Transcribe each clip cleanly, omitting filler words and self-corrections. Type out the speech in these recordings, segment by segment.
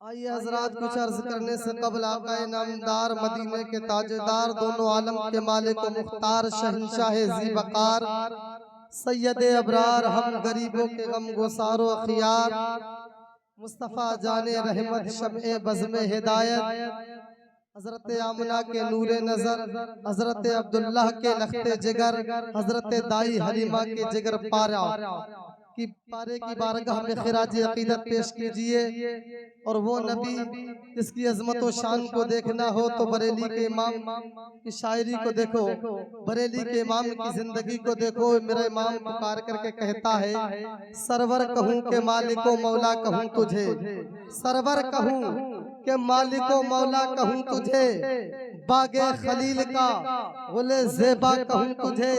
आइए हजरात, कुछ अर्ज करने से कबल आका नामदार मदीने के ताजेदार दोनों आलम के मालिक व मुख्तार शहंशाह ज़ी वक़ार सैयद अबरार हम गरीबों के गम गुसारो खियार मुस्तफ़ा जाने रहमत शम्ए बज़्म हिदायत हजरत आमना के नूरे नजर हजरत अब्दुल्लाह के लखते जिगर हजरत दाई हलीमा के जिगर पारा की पारे की बारगाह में खिराज अकीदत पेश कीजिए। और वो नबी जिसकी अजमत व शान को देखना हो तो बरेली के इमाम की शायरी को देखो, बरेली के इमाम की जिंदगी को देखो। मेरा इमाम पुकार करके कहता है, सरवर कहूँ के मालिको मौला कहूँ तुझे, सरवर कहूँ के मालिको मौला कहूँ तुझे, बागे खलील का गुले ज़ेबा कहूँ तुझे।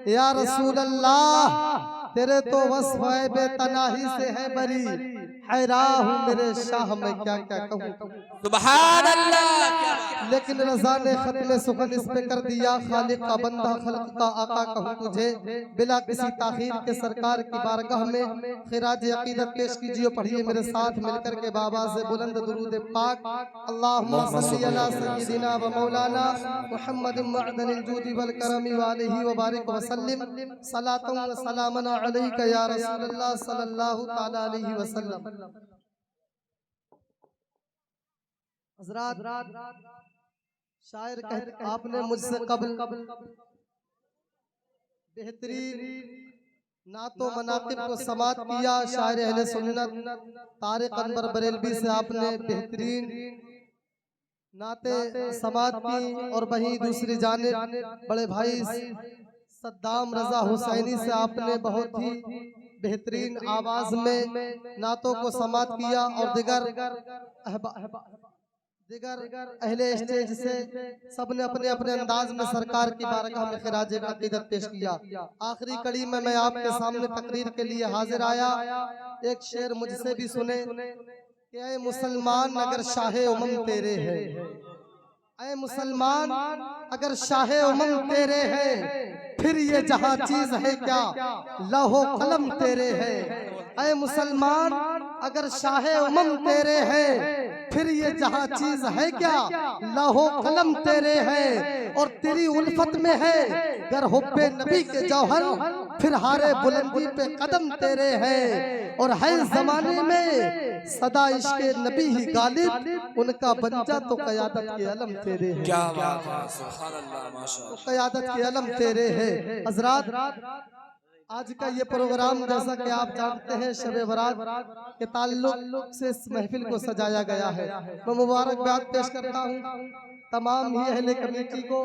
या रसूल अल्लाह तेरे तो वस्फ़ है बेतनाही से है बरी, हैरान हूँ मेरे शाह मैं क्या क्या कहूँ। सुभान अल्लाह। लेकिन रज़ा ने खत्म सुखन इस पे कर दिया, खालिक का बंदा खल्क का आका कहूँ तुझे। बिला किसी ताखीर के सरकार की बारगाह में खिराज अकीदत पेश कीजिए। पढ़िए मेरे साथ मिलकर के बाबा से बुलंद दुरूद पाक। अल्लाहुम्मा सल्ली अला सय्यिदिना व मौलाना मुहम्मद मअदनिल जूदी वल करमी व आलिहि व बारिक व सल्लिम सलातन व सलामन अलैका या रसूलल्लाह सल्लल्लाहु तआला अलैहि वसल्लम। हज़रात, शायर कहते आपने मुझसे कब्ल बेहतरीन नातो मनाक़िब को समात किया। शायर अहले सुन्नत तारिक अनवर बरेलवी से आपने बेहतरीन नाते समात की। और वहीं दूसरी जानिब बड़े भाई सद्दाम रजा हुसैनी से आपने बहुत ही बेहतरीन आवाज में नातों को समात किया। और दिगर अहले स्टेज से सबने अपने अपने अंदाज में सरकार की बारगाह में खिराज अकीदत पेश किया। आखिरी कड़ी में मैं आपके सामने तकरीर के लिए हाजिर आया। एक शेर मुझसे भी सुने कि ऐ मुसलमान अगर शाहे उमम तेरे है, ऐ मुसलमान अगर शाहे उमम तेरे है, फिर ये जहां चीज है क्या लौहो कलम तेरे है। ऐ मुसलमान अगर शाहे उमम तेरे है, फिर ये जहां चीज है क्या लौहो कलम तेरे है। और तेरी उल्फत में है गर हुब्बे नबी के जौहर, फिर हारे बुलंदी पे कदम तेरे है। और है जमाने में सदा इश्क़े नबी ही गालिब, उनका बंजा तो क़यादत के अलम तेरे है। क्या बात है, सुभान अल्लाह, माशाअल्लाह। तो क़यादत के अलम तेरे है। हज़रात, आज का ये प्रोग्राम जैसा कि आप जानते हैं शब बरात के ताल्लुक से इस महफिल को सजाया गया है। मैं मुबारकबाद पेश करता हूँ तमाम ही अहले कमेटी को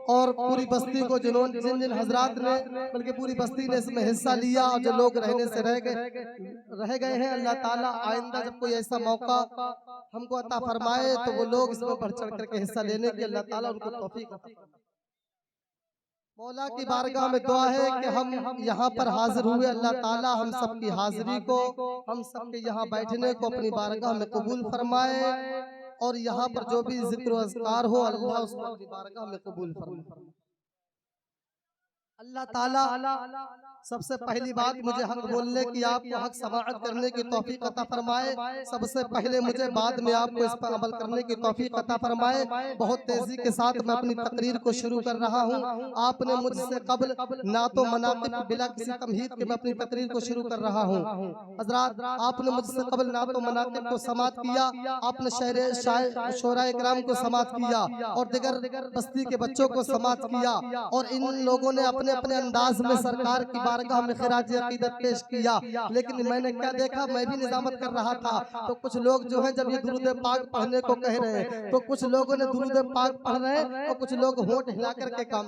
और पूरी बस्ती को, जिन्होंने जिन जिन हजरात ने बल्कि पूरी बस्ती ने इसमें हिस्सा लिया। और जो लोग रहने से रह गए हैं, अल्लाह ताला आइंदा जब कोई ऐसा मौका हमको अता फरमाए तो वो लोग इसमें बढ़ चढ़ करके हिस्सा लेने की अल्लाह ताला उनको तौफीक अता फरमाए। मौला की बारगाह में दुआ है कि हम यहाँ पर हाजिर हुए, अल्लाह ताला हम सब की हाजिरी को, हम सब के यहाँ बैठने को अपनी बारगाह में कबूल फरमाए। और यहाँ पर जो भी जिक्र अज़कार हो अल्लाह उसको अपनी बारगाह में कबूल फरमाए। अल्लाह ताला सबसे पहली बात मुझे हक बोलने की, आपको हक समाअत करने की तौफीक अता फरमाए। सबसे पहले मुझे बाद में आपको इस पर अमल करने की तौफीक अता फरमाए। बहुत तेजी के साथ मैं अपनी तकरीर को शुरू कर रहा हूँ। आपने मुझसे कब्ल ना तो मनाक़िब बिला किसी तमहीद के मैं अपनी तकरीर को शुरू कर रहा हूँ। हज़रात, आपने मुझसे कब्ल ना तो मनाक़िब को समाअत किया, आपने शोराए किराम को समाअत किया और दिगर बस्ती के बच्चों को समाअत किया, और इन लोगों ने अपने अपने अंदाज में सरकार की बारगाह में खिराज अकीदत पेश किया। लेकिन मैंने क्या देखा, मैं भी निजामत कर रहा था तो कुछ लोग जो है जब ये दुरूद पाक पढ़ने को कह रहे हैं तो कुछ लोगों ने दुरूद पाक पढ़ रहे हैं और कुछ लोग होंठ हिला करके काम,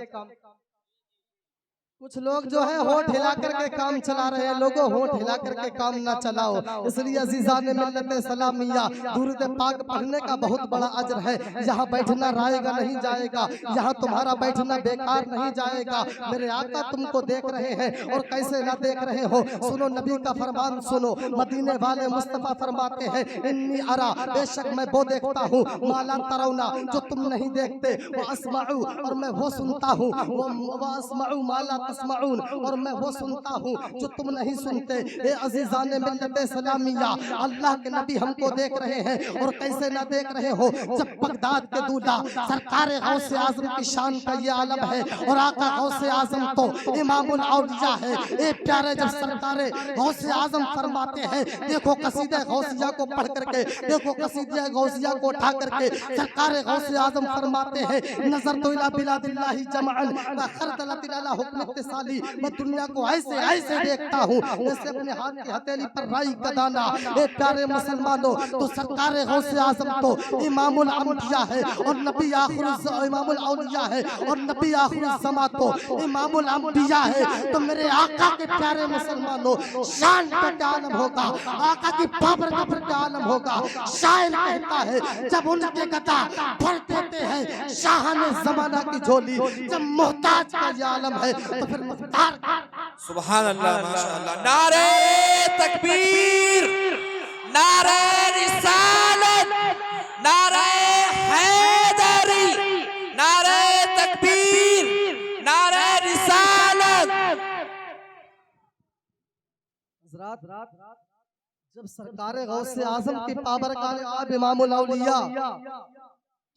कुछ लोग जो है होंठ हिला करके काम चला रहे हैं। लोगों, होंठ हिला करके काम ना चलाओ। इसलिए अजीज़ान मिल्लत सलामिया, दुरूद पाक पढ़ने का बहुत बड़ा अजर है। यहाँ बैठना रायगा नहीं जाएगा, यहाँ तुम्हारा बैठना बेकार नहीं जाएगा। मेरे आका तुमको देख रहे हैं, और कैसे ना देख रहे हो, सुनो नबी का फरमान सुनो। मदीने वाले मुस्तफा फरमाते हैं, इन्नी अरा, बेशक मैं वो देखता हूँ, माला तरौना, जो तुम नहीं देखते, वो अस्माउ, और मैं वो सुनता हूँ, वो अस्माउ माला तस्माउन, और मैं वो सुनता हूँ जो तुम नहीं सुनते। ए अजीज़ान मिल्लत सलामिया, अल्लाह के नबी हमको देख रहे हैं, और कैसे ना देख रहे हो, जब बगदाद के दूल्हा सरकार गौसे आजम की शान का ये आलम है, और आका गौसे आजम तो इमामुल औलिया है। ए प्यारे, जब सरकार गौसे आजम फरमाते हैं, देखो कसीदे गौसिया को पढ़ करके, देखो कसीदे गौसिया को उठा करके सरकार गौसे आजम फरमाते हैं, नजर तो इला बिलादिल्लाहि जमअन व खरदलत इला हुक्म साली, मैं दुनिया को ऐसे ऐसे देखता हूँ जैसे अपने हाथ की हथेली पर राई का दाना। ए प्यारे मुसलमानों, तो सरकार गौसे आजम तो इमामुल अंबिया है, और नबी आखिर इमामुल औलिया है, और नबी आखिर ज़मा तो इमामुल अंबिया है। तो मेरे आका के प्यारे मुसलमानों, शान का क्या आलम होगा, आका की बाबर कब्र का आलम होगा। शायर कहता है, जब उनके गदा भर देते हैं शाहाने ज़माना की झोली, जब मोहताज का ये आलम है तो फिर सुभान अल्लाह, माशाअल्लाह। नारे तकबीर, नारे रिसालत, नारे हैदरी, नारे तकबीर, नारे रिसालत। जब सरकार गौसे आजम की पाबरगाह इमामुल औलिया,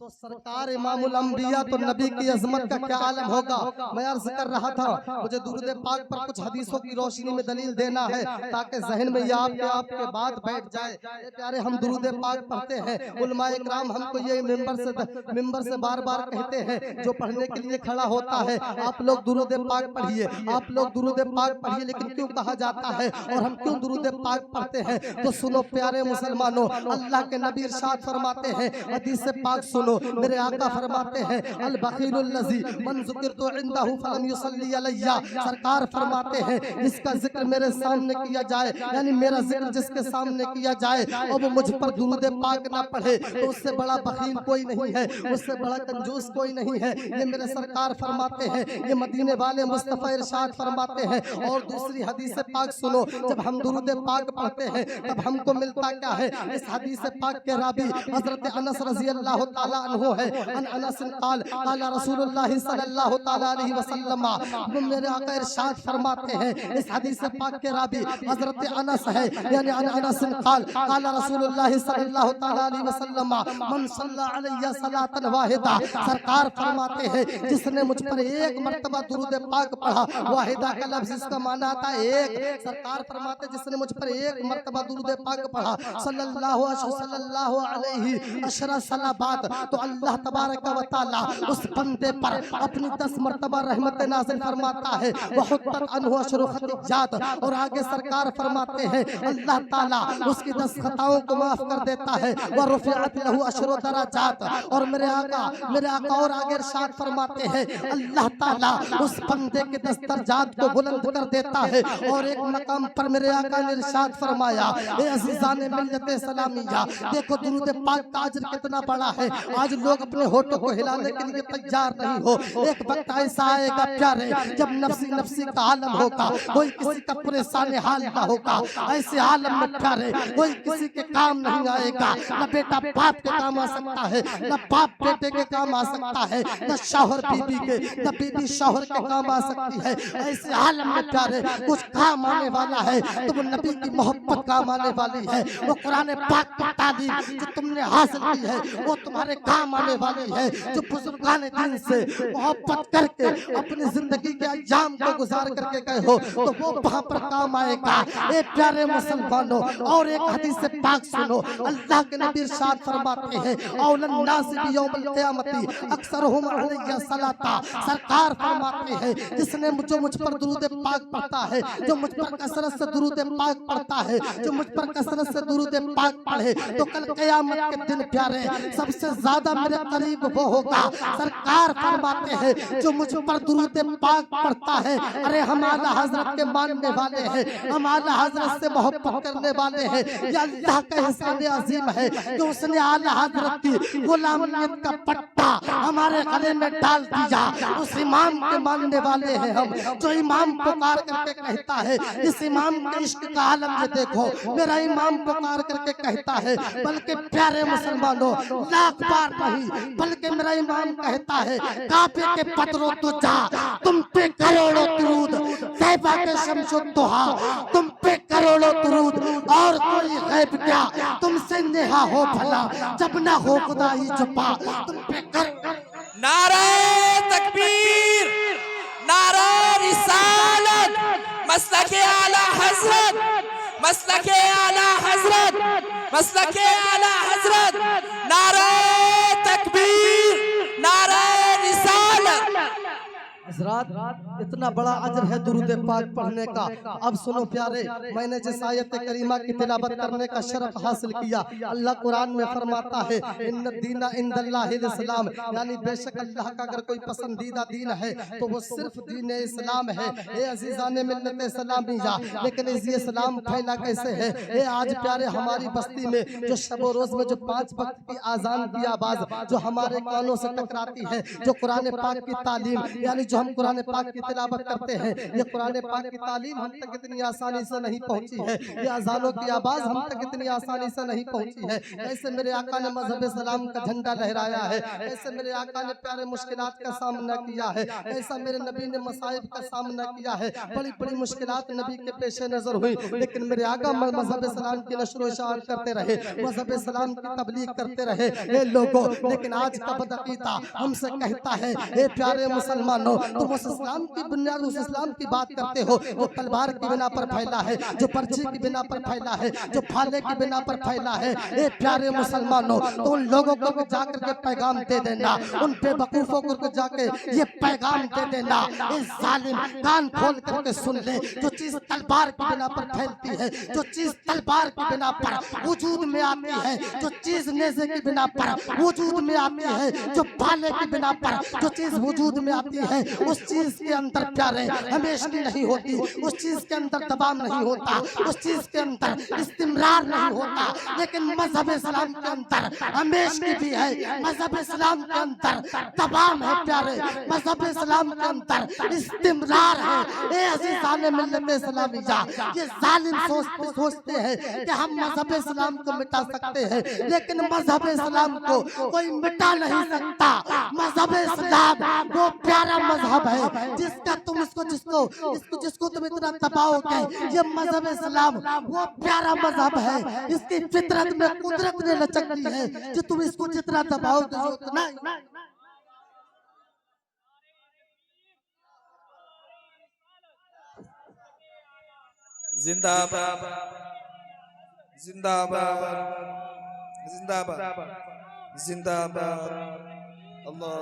तो सरकार इमामुल अंबिया, तो नबी की अजमत का क्या आलम होगा। मैं अर्ज कर रहा था, मुझे दुरूद पाक पर कुछ हदीसों की रोशनी में दलील देना है, ताकि जहन में ये आपके बात बैठ जाए। प्यारे, हम दुरूद पाक पढ़ते हैं, उलमाए इकराम हमको ये मिंबर से बार बार कहते हैं, जो पढ़ने के लिए खड़ा होता है, आप लोग दुरूद पाक पढ़िए, आप लोग दुरूद पाक पढ़िए। लेकिन क्यों कहा जाता है और हम क्यों दुरूद पाक पढ़ते हैं, तो सुनो प्यारे मुसलमानों, अल्लाह के नबी इरशाद फरमाते हैं, हदीस पाक सुनो। मेरे आका फरमाते हैं, अल बखीलुल लज़ी मन ज़ुकिरतु इंदहु फलम युसल्ली अलैया। सरकार फरमाते हैं, जिसका जिक्र मेरे सामने किया जाए, यानी मेरा जिक्र जिसके सामने किया जाए और वो मुझ पर दुरूद पाक ना पढ़े, तो उससे बड़ा बखील कोई नहीं है, उससे बड़ा कंजूस कोई नहीं है। ये मेरे सरकार फरमाते हैं, ये मदीने वाले मुस्तफ़ा इरशाद फरमाते हैं। और दूसरी हदीस पाक सुनो, जब हम दुरूद पाक पढ़ते हैं तब हमको मिलता क्या है। इस हदीस पाक के रावी हज़रत अनस रज़ी अल्लाह ताला अन्हु है। अनस क़ाल क़ाल रसूलुल्लाह सल्लल्लाहु ताला अलैहि वसल्लम, मेरे आका इरशाद फरमाते हैं, इस हदीस पाक के रावी हज़रत अनस है, यानी अनस क़ाल क़ाल रसूलुल्लाह सल्लल्लाहु ताला अलैहि वसल्लम, मन सल्ला अलैहि सलातन वाहिदा। सरकार फरमाते हैं, जिसने मुझ पर एक मर्तबा दुरूद पाक पढ़ा, वाहिदा का लफ्ज़ इसका माना आता है एक। सरकार फरमाते, जिसने मुझ पर एक मर्तबा दुरूद पाक पढ़ा, सल्लल्लाहु अलैहि अशरा सलाबात, तो अल्लाह तबारक व तआला उस बंदे पर अपनी 10 मर्तबा रहमत नाज़िल फरमाता है। वहुत्तत अन्हु अशरु खतिजात, और आगे सरकार फरमाते हैं, अल्लाह ताला उसकी 10 खताओं को माफ कर देता है। व रुफ़िअत लहु अशरु दराजात, और मेरे आका और आगे इरशाद फरमाते हैं, अल्लाह ताला उस बंदे के 10 दर्जात को बुलंद कर देता है। और एक मकाम पर मेरे आका ने इरशाद फरमाया, ए अज़ीज़ान मिल्लत सलामिया, देखो दुरूद पाक का अजर कितना बड़ा है। आज लोग अपने होठों को हिलाने के लिए तैयार नहीं हो। एक वक्त ऐसा आएगा प्यारे जब नफ्सी नफ्सी का आलम होगा, कोई किसी का परेशान हाल ना होगा। ऐसे आलम में प्यारे कोई किसी के काम नहीं आएगा। न बेटा बाप के काम आ सकता है, न बाप बेटे के काम आ सकता है, न शौहर बीबी के, न बीबी शौहर के काम आ सकती है। ऐसे आलम में प्यारे कुछ काम आने वाला है तो वो नबी की मोहब्बत काम आने वाली है। वो कुरान पाक की तालीम जो तुमने हासिल की है वो तुम्हारे काम आने वाली है। जो बुजुर्गान दिन से मोहब्बत करके अपनी जिंदगी के अंजाम को गुजार करके गए हो तो वो वहाँ पर काम आएगा। ए प्यारे मुसलमानों, और एक हदीस से पाक सुनो। अल्लाह के नबी इरशाद फरमाते हैं औलन नास भी यौमल क़यामती अक्सरहुम अलैया सलाता। सरकार फरमाते हैं जिसने मुझ पर दुरूद पाक पढ़ता है, जो मुझ पर कसरत से दुरूद पाक पढ़ता है, जो मुझ पर कसरत से दुरूद पाक पढ़े तो कल क़यामत के दिन प्यारे सबसे ज्यादा मेरे करीब वो होगा। सरकार फरमाते हैं जो मुझ पर दुरूद पाक पढ़ता है, अरे हम आला हजरत के मानने वाले हैं, हम आला हजरत से मोहब्बत करने वाले हैं। ये अल्लाह का एहसान अजीम है कि उसने आला हजरत की गुलामियत का पट्टा हमारे गले में डाल दिया। उस इमाम के मानने वाले हैं हम, जो इमाम पुकार करके कहता है। इस इमाम के इश्क का आलम ये देखो, मेरा इमाम पुकार करके कहता है। बल्कि प्यारे मुसलमानों लाख बार नहीं बल्कि मेरा इमाम कहता है काबे के पत्रों तो जा तुम पे करोड़ों दुरूद, तैबा के शम्सो दुहा तुम पे करोड़ों दुरूद, और कोई गैब क्या तुमसे नेहा हो भला जब ना हो खुदाई छुपा तुम पे कर। नारे तकबीर, नारे रिसालत, मसलके आला हजरत, मसलके आला हजरत, मसलके आला हजरत। नारे तकबीर, नारे रिसालत। हज़रात इतना बड़ा अजर है दुरूद पाक पढ़ने का। अब सुनो प्यारे, मैंने जिस आयत करीमा की तिलावत करने का शरफ हासिल किया, अल्लाह कुरान में फरमाता है इन्न दीना इंदल्लाहिल इस्लाम, यानी बेशक अल्लाह का अगर कोई पसंदीदा दीन है तो वो सिर्फ दीन इस्लाम है। ए अजीज़ाने मिल्लत इस्लामिया, लेकिन ये इस्लाम फैला कैसे है? ये आज प्यारे हमारी बस्ती में जो शब रोज में जो 5 वक्त की आजान की आवाज जो हमारे कानों से टकराती है, जो कुरान पाक की तालीम यानी जो हम कुरान पाक की तिलावत करते हैं, ये कुरान पाक की तालीम हम तक इतनी आसानी से नहीं पहुंची है। ये अजानों की आवाज हम तक इतनी आसानी से नहीं पहुंची है। ऐसे मेरे आका ने मजहब सलाम का झंडा लहराया है, ऐसे मेरे आका ने प्यारे मुश्किलात का सामना किया है, ऐसा मेरे नबी ने मसाइब का सामना किया है। बड़ी बड़ी मुश्किलात नबी के पेश नजर हुई, लेकिन मेरे आका मजहब सलाम की नशर व इशाअत करते रहे, मजहब सलाम की तबलीग करते रहे। ये लोगों, लेकिन आज का बदअकीदा हमसे कहता है ए प्यारे मुसलमानों, तुम उस इस्लाम की बुनियाद, उस इस्लाम की बात करते हो जो तलवार की बिना पर फैला है, जो पर्ची की बिना पर फैला है, जो फाले की बिना पर फैला है। ए प्यारे मुसलमानों, तो उन लोगों को भी जाकर के पैगाम दे देना, उन बेवकूफों को जाके ये पैगाम दे देना। इस जालिम कान खोल करके सुन ले, जो चीज तलवार की बिना पर फैलती है, जो चीज तलवार की बिना पर वजूद में आती है, जो चीज नेज़े की बिना पर वजूद में आती है, जो फाले की बिना पर जो चीज वजूद में आती है, उस चीज के अंदर प्यारे हमेशा नहीं होती, उस चीज के अंदर दबाव नहीं होता, उस चीज के अंदर इस्तिमरार नहीं होता। लेकिन मजहब इस्लाम के अंदर हमेशा भी है, मजहब इस्लाम के अंदर दबाव है प्यारे, मजहब इस्लाम के अंदर इस्तिमरार है। ए अज़ीज़ाने मिल्लत इस्लामिया, ये जालिम सोचते हैं कि हम मजहब इस्लाम को मिटा सकते हैं, लेकिन मजहब इस्लाम को कोई मिटा नहीं सकता। मजहब इस्लाम वो प्यारा मजहब है जिसका तुम जिसको तुम इतना दबाओगे। ये मजहब इस्लाम वो प्यारा मजहब है, इसकी फितरत में कुदरत ने लचक दी है कि तुम इसको जितना दबाओगे उतना। जिंदाबाद, जिंदाबाद, जिंदाबाद, जिंदाबाद। अल्लाह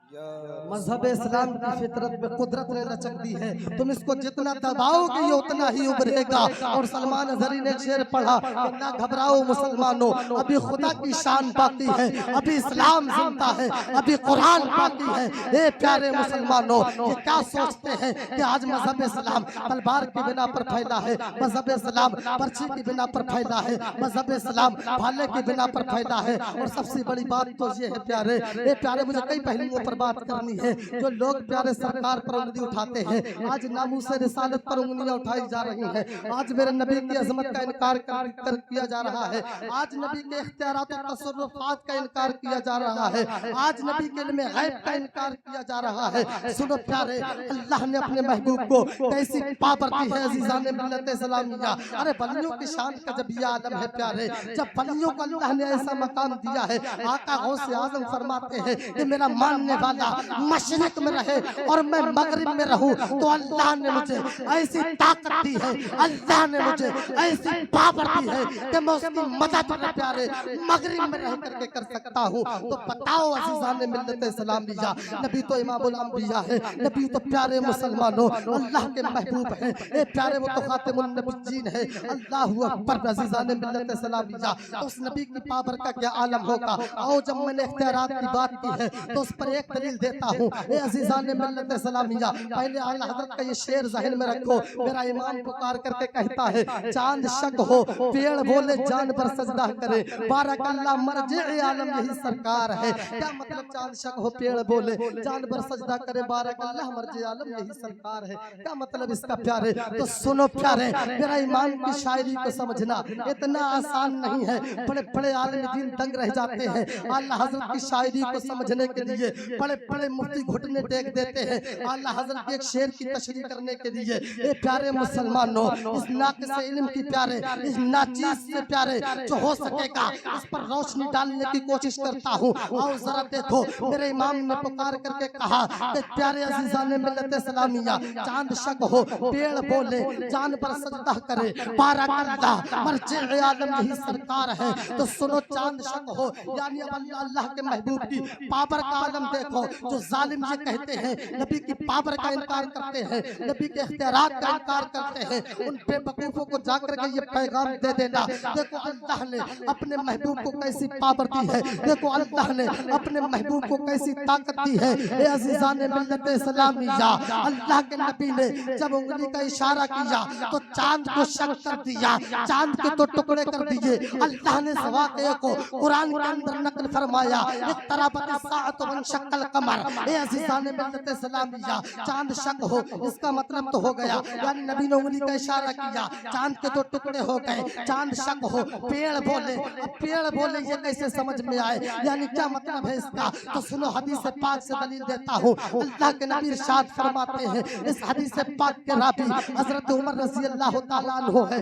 मजहब इस्लाम की फितरत में कुदरत ने लचक दी है, तुम इसको जितना दबाओगे ये उतना ही उभरेगा। और सलमान अजहरी ने शेर पढ़ा कि ना घबराओ मुसलमानों, अभी खुदा की शान बाकी है, अभी इस्लाम जिंदा है, अभी कुरान बाकी है। ए प्यारे मुसलमानों, ये क्या सोचते हैं कि आज मजहब इस्लाम तलवार की बिना पर फैला है, मजहब इस्लाम पर्ची की बिना पर फैला है, मजहब इस्लाम भाले की बिना पर फैला है। और सबसे बड़ी बात तो ये है प्यारे, ए प्यारे, मुझे कई पहलुओं पर बात करनी है। जो लोग प्यारे सरकार पर उंगली उठाते हैं, आज नामूस रिसालत पर उंगलियां उठाई जा रही हैं, आज मेरे नबी की अजमत का इनकार कर किया जा रहा है, आज नबी के इख्तियारात और तसर्रुफात का इनकार किया जा रहा है, आज नबी के इल्म गैब का इनकार किया जा रहा है। सुनो प्यारे, अल्लाह ने अपने महबूब को कैसी पावर दी है अज़ीज़ान मिल्लत इस्लामिया। अरे वलियों की शान का जब ये आलम है प्यारे, जब वलियों को अल्लाह ने ऐसा मकाम दिया है, आका गौसे आज़म फरमाते हैं कि मेरा मानने वाला मशरिक में रहे और मैं मगरिब में रहूं, तो अल्लाह ने मुझे ऐसी ताकत दी है, अल्लाह ने मुझे ऐसी पावर दी है कि मैं उसकी मदद में प्यारे मगरिब में रह करके कर सकता हूं। तो बताओ अज़ीज़ान मिल्लत इस्लामिया, नबी तो इमामुल अंबिया है, नबी तो प्यारे मुसलमानों अल्लाह के महबूब हैं, ए प्यारे वो तो खातिमुन नबिय्यीन है। अल्लाहु अकबर। अज़ीज़ान मिल्लत इस्लामिया, तो उस नबी की पावर का क्या आलम होगा। आओ जब मैंने इख्तियारात की बात की है तो उस पर एक दलील देता हूँ। ए अज़ीज़ान मिल्लत इस्लामिया, पहले आला हज़रत का ये शेर ज़हन में रखो। मेरा इमाम पुकार करके कहता है, चांद शक हो पेड़ बोले जान पर सजदा करे, बारकल्लाह मर्जिए आलम यही सरकार है। क्या मतलब चांद शक हो पेड़ बोले जान पर सजदा करे, बारकल्लाह मर्जिए आलम यही सरकार है। क्या मतलब इसका प्यारे। तो सुनो प्यारे, मेरा इमाम की शायरी को समझना इतना आसान नहीं है, बड़े बड़े आलिम दीन दंग रह जाते हैं आला हज़रत की शायरी को समझने के लिए। बड़े बड़े मुफ्ती घुटने टेक देते हैं आला हज़रत के एक शेर की तशरीह करने के लिए। ये प्यारे मुसलमानों, इस नाक़िस इल्म की प्यारे, इस नाचीज से प्यारे जो हो सकेगा इस पर रोशनी डालने की कोशिश करता हूँ। और जरा देखो, मेरे इमाम ने पुकार करके कहा कि प्यारे अज़ीज़ान मिल्लत इस्लामिया, चांद शक हो पेड़ बोले जान पर सजदा करे, बारकल्लाह मर्जिए आलम यही सरकार है। तो सुनो, चांद शक हो यानी अब अल्लाह के महबूब की पावर का आलम देखो। जो जालिम ये कहते हैं नबी की पावर का इनकार करते हैं, नबी के इख्तियारात का इनकार करते हैं, उन बेवकूफों को जाकर के ये पैगाम दे देना, देखो अल्लाह ने अपने महबूब को कैसी पावर दी है, देखो अल्लाह ने अपने महबूब को कैसी ताकत दी है। ए अज़ीज़ान मिल्लत इस्लामिया, अल्लाह के नबी ने जब उंगली का इशारा किया तो चांद को शक कर दिया, चांद के तो टुकड़े कर दिए। अल्लाह ने इस वाक़े को कुरान के अंदर नकल फरमाया, इक़्तरबत अस्साअतु वंशक्कल कमर। ए अज़ीज़ान मिल्लत इस्लामिया, चांद शक हो इसका मतलब तो हो गया, यानी नबी ने उंगली का इशारा किया, चांद के तो टुकड़े हो गए। चांद शक हो पेड़ बोले, अब पेड़ बोले ये कैसे समझ में आए, यानी क्या मतलब है इसका। तो सुनो, हदीस पाक से दलील देता हूँ। अल्लाह के नबी इरशाद फरमाते हैं, इस हदीस पाक के रावी हज़रत उमर रज़ी अल्लाह तआला अन्हु है।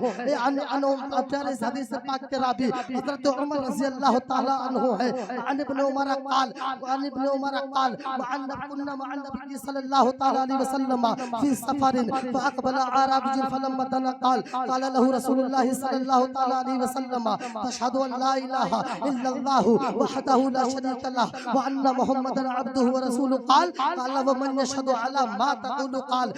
प्यारे इस हदीस पाक के रावी हज़रत उमर रज़ी अल्लाह तआला अन्हु है। अन इब्न उमर क़ाल कुन्ना मअ नबी सल्लल्लाहु तआला अलैहि वसल्लम फी सफरिन फअक़बल अराबियुन फलम्मा दना क़ाल लहू रसूलुल्लाह सल्लल्लाहु तआला अलैहि वसल्लम तशहदु अन ला इलाहा इल्लल्लाहु वहदहु ला शरीका लहु व अन्ना मुहम्मदन अब्दुहु व रसूलुहु क़ाल व मन यशहदु अला मा तक़ूलु क़ाल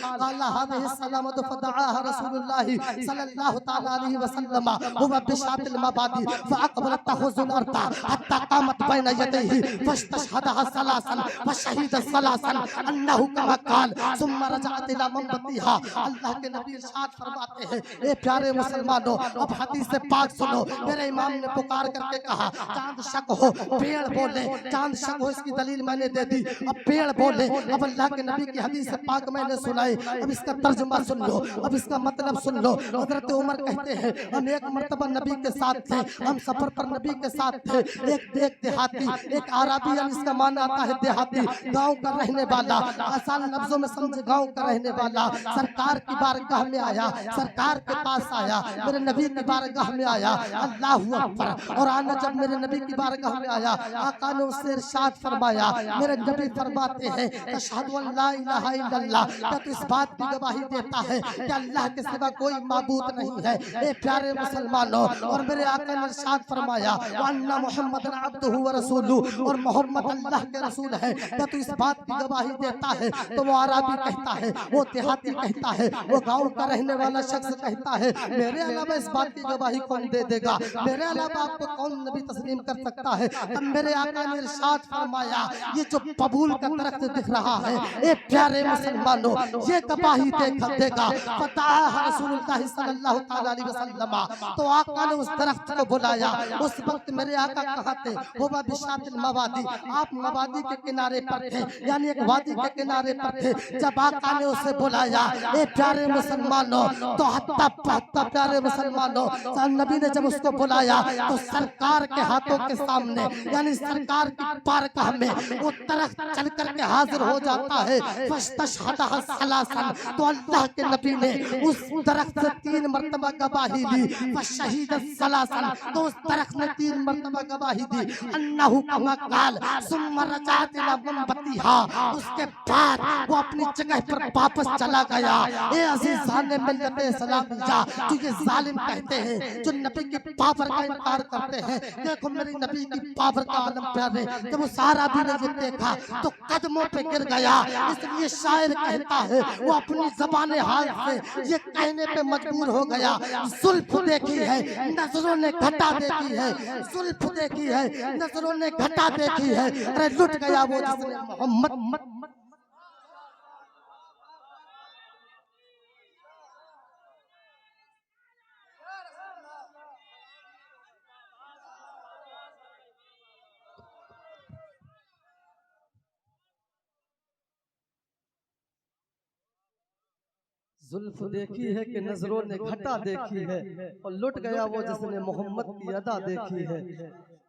हाज़िहि सलामतु फदआहा रसूलुल्लाह सल्लल्लाहु तआला अलैहि वसल्लम हुवा बिशातिल मबादी फअक़बलत तहुज़ुल अर्दा हत्ता क़ामत बैन यदैहि फस्तशहदहा सलासन व शहीद सलासन अन्नहु कमा क़ाल सुम्मा रजअत इला मनबतिहा। अल्लाह के नबी इरशाद फरमाते हैं, ए प्यारे मुसलमानों, अब हदीस पाक सुनो। मेरे इमाम ने पुकार करके कहा, चांद शक हो पेड़ बोले, चांद शक हो इसकी दलील मैंने दे दी। अब पेड़ बोले, अब अल्लाह के नबी की हदीस पाक मैंने सुनाई, अब इसका तर्जुमा सुन लो, अब इसका मतलब सुन लो। हज़रत उमर कहते हैं, हम एक मर्तबा नबी के साथ थे, हम सफर पर नबी के साथ थे। एक देहाती, एक आराबी, यानी इसका माना आता है देहाती, गांव का रहने वाला, आसान लफ्जों में समझे गांव का रहने वाला, सरकार की बारगाह में आया, सरकार के पास आया, मेरे नबी की बारगाह में आया। अल्लाहु अकबर। और आना जब मेरे नबी की बारगाह में आया, आका ने उससे इरशाद फरमाया, मेरे नबी फरमाते हैं, अशहदु अन ला इलाहा इल्लल्लाह, क्या तू इस बात की गवाही देता है कि अल्लाह के सिवा कोई माबूद नहीं है। ए प्यारे मुसलमानों, और मेरे आका ने इरशाद फरमाया, व अन्ना मुहम्मदन अब्दुहु व रसूलुहु, और मोहम्मद अल्लाह के रसूल है। क्या तू इस बात की गवाही देता है? तो वो आराबी कहता है, वो देहाती कहता है, वो गांव का रहने वाला शख्स कहता है, मेरे अलावा इस बात की गवाही कौन दे देगा? मेरे अलावा आपको कौन नबी तस्लीम कर सकता है? अब मेरे आका ने इरशाद फरमाया, ये जो बबूल का दरख्त दिख रहा है, ए प्यारे मुसलमानों, ये गवाही देगा फताह रसूलुल्लाह सल्लल्लाहु तआला अलैहि वसल्लम। तो आका ने उस दरख्त को बुलाया। उस वक्त मेरे आका कहाँ थे? हुवा बिशातिल मवादी, आप मवादी के किनारे पर थे, यानी एक वादी के किनारे पर थे। जब आका ने उसे बुलाया, ए प्यारे मुसलमानों, तो हत्ता प्यारे मुसलमानों, नबी ने जब उसको बुलाया तो सरकार के हाथों के सामने, यानी सरकार की बारगाह में वो दरख्त चल करके हाजिर हो जाता है। फस्तशहदह सलासन, तो अल्लाह के नबी ने उस दरख्त से 3 मरतबा गवाही दी। फशहीद सलासन, तो उस दरख्त ने 3 मरतबा गवाही दी। अन्नहु कमा काल सुम्मा रजात इला मुंबतिहा, उसके बाद वो अपनी जगह पर वापस चला गया। ए अजीजान मिल्लत इस्लामिया, जो ये जालिम कहते हैं, जो नबी की पावर का इनकार करते हैं, देखो मेरी नबी की पावर का आलम प्यारे, जब वो सारा भी ने देखा तो कदमों पे गिर गया। इसलिए शायर कहता है, वो अपनी ज़बान हाल से ये कहने पे मजबूर हो गया, जुल्फ देखी है नजरों ने घटा देखी है, जुल्फ देखी है नजरों ने घटा देखी है। अरे लुट गया वो जिसने मोहम्मद। जुल्फ देखी है कि नजरों ने घटा देखी है, और लुट गया वो जिसने मोहम्मद की अदा देखी है।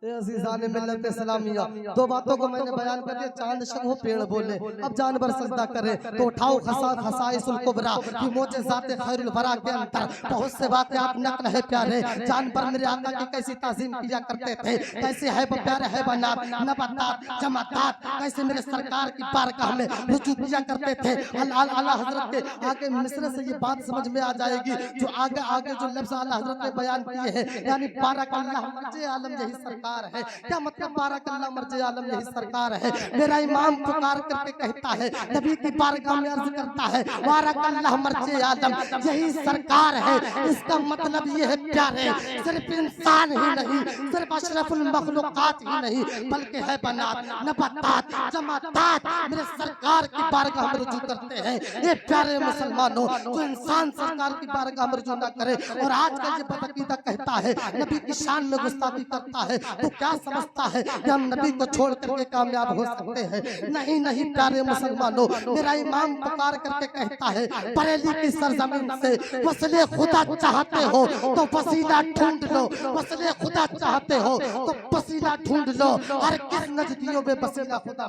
अज़ीज़ान मिल्लत इस्लामिया, 2 बातों को मैंने बयान कर दिया। चांद शब हो पेड़ बोले, अब जानवर सजदा करे तो उठाओ खसाइसुल कुबरा कि मुझे ज़ाते खैरुल वरा के अंदर बहुत से वाक़यात नक़ल है प्यारे। जानवर मेरे आका की कैसी ताज़ीम किया करते थे, कैसे है प्यारे हैवानात नबातात जमातात कैसे मेरे सरकार की बारगाह में रुजू किया करते थे। आला हज़रत के आगे मिस्र से ये बात समझ में आ जाएगी, जो आगे जो लफ्ज़ आला हज़रत ने बयान किए हैं, यानी बारकल्लाह मर्जे आलम यही सरकार है। क्या मतलब बारकल्लाह मर्जे आलम यही सरकार है? मेरा इमाम पुकार करके कहता है, नबी की बारगाह में अर्ज करता है, बारकल्लाह मर्जे आलम यही सरकार है। इसका मतलब ये है प्यारे, सिर्फ इंसान ही नहीं, सिर्फ अशरफुल मखलूकात ही नहीं, बल्कि है बनात नबातात जमातात मेरे सरकार की बारगाह में रुजू करते हैं। ये प्यारे मुसलमानों, जो इंसान सरकार की बारगाह में रुजू न करे और आज का ये बदअकीदा कहता है, नबी की शान में गुस्ताखी करता है, तो क्या समझता है कि हम नबी को छोड़ करके कामयाब हो सकते हैं? नहीं नहीं प्यारे मुसलमानों, मेरा इमाम पुकार करके कहता है, बरेली की सरजमीन से वसले खुदा चाहते हो तो वसीला ढूंढ लो, वसले खुदा चाहते हो तो वसीला ढूंढ लो। हर किस नजदियों में वसीला खुदा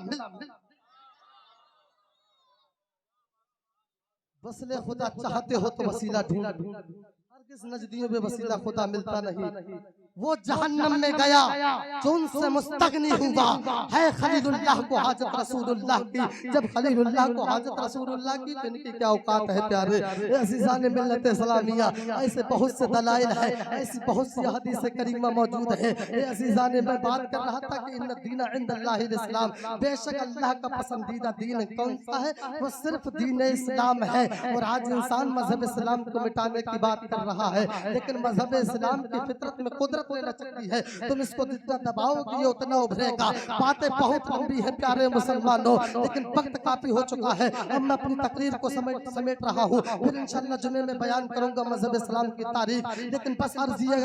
वसले खुदा चाहते हो तो वसीला ढूंढ लो। हर किस नजदियों में वसीला खुदा मिलता नहीं। वो जहन्नम में गया जो उनसे मुस्तगनी हुआ है। खलीलुल्लाह को हाजत रसूलुल्लाह की, जब खलीलुल्लाह को हाजत रसूलुल्लाह की तो इनकी क्या औकात है प्यारे। अज़ीज़ान मिल्लत इस्लामिया, ऐसे बहुत से दलाइल है, ऐसी बहुत सी हदीस करीमा मौजूद है। अज़ीज़ान, मैं बात कर रहा था कि इन्न दीन इंदल्लाहिल इस्लाम, बेशक अल्लाह का पसंदीदा दीन कौन सा है? वो सिर्फ दीन इस्लाम है। और आज इंसान मजहब इस्लाम को मिटाने की बात कर रहा है, लेकिन मजहब इस्लाम की फितरत में कुदरत में लचकती है, तुम इसको जितना दबाओगे ये उतना उभरेगा। बातें बहुत लंबी है प्यारे मुसलमानों, लेकिन वक्त काफी हो चुका है। अब मैं अपनी तकरीर को समेट रहा हूँ, फिर इंशाअल्लाह जुमे में बयान करूंगा मजहब इस्लाम की तारीख। लेकिन बस अर्ज ये